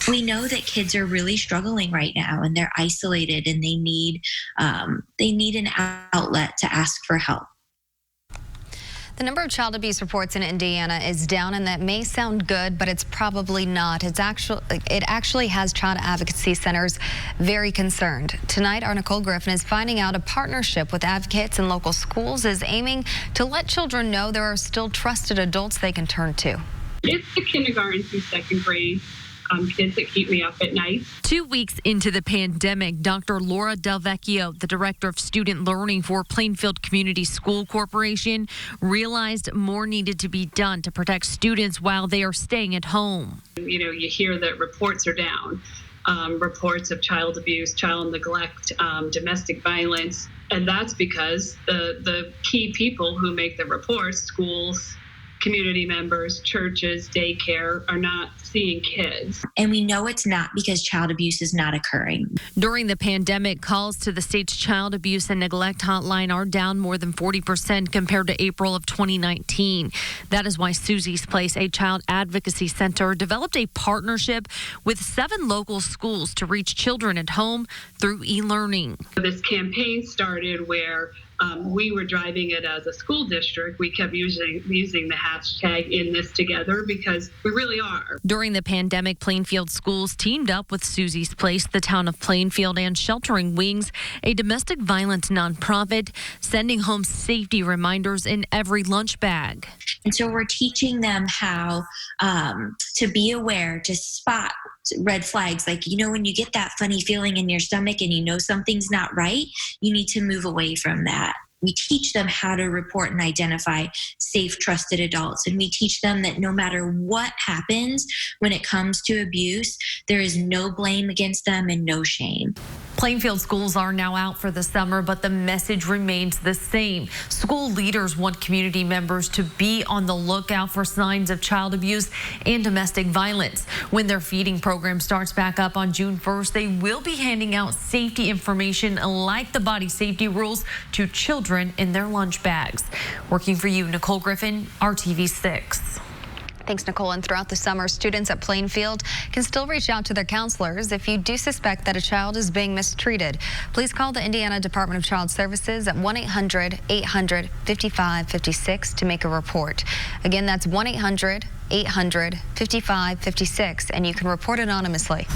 We know that kids are really struggling right now and they're isolated and they need an outlet to ask for help. The number of child abuse reports in Indiana is down, and that may sound good, but it's probably not. It actually has child advocacy centers very concerned. Tonight, our Nicole Griffin is finding out a partnership with advocates and local schools is aiming to let children know there are still trusted adults they can turn to. It's the kindergarten through second grade. Kids that keep me up at night. 2 weeks into the pandemic, Dr. Laura Del Vecchio, the director of student learning for Plainfield Community School Corporation, realized more needed to be done to protect students while they are staying at home. You know, you hear that reports are down, reports of child abuse, child neglect, domestic violence, and that's because the key people who make the reports, schools, community members, churches, daycare, are not seeing kids. And we know it's not because child abuse is not occurring. During the pandemic, calls to the state's child abuse and neglect hotline are down more than 40% compared to April of 2019. That is why Susie's Place, a child advocacy center, developed a partnership with 7 local schools to reach children at home through e-learning. This campaign started where we were driving it as a school district. We kept using the hashtag In This Together because we really are. During the pandemic, Plainfield schools teamed up with Susie's Place, the town of Plainfield, and Sheltering Wings, a domestic violence nonprofit, sending home safety reminders in every lunch bag. And so we're teaching them how to be aware, to spot red flags. Like, you know, when you get that funny feeling in your stomach and you know something's not right, you need to move away from that. We teach them how to report and identify safe, trusted adults. And we teach them that no matter what happens when it comes to abuse, there is no blame against them and no shame. Plainfield schools are now out for the summer, but the message remains the same. School leaders want community members to be on the lookout for signs of child abuse and domestic violence. When their feeding program starts back up on June 1st, they will be handing out safety information like the body safety rules to children in their lunch bags. Working for you, Nicole Griffin, RTV 6. Thanks, Nicole. And throughout the summer, students at Plainfield can still reach out to their counselors if you do suspect that a child is being mistreated. Please call the Indiana Department of Child Services at 1-800-800-5556 to make a report. Again, that's 1-800-800-5556, and you can report anonymously.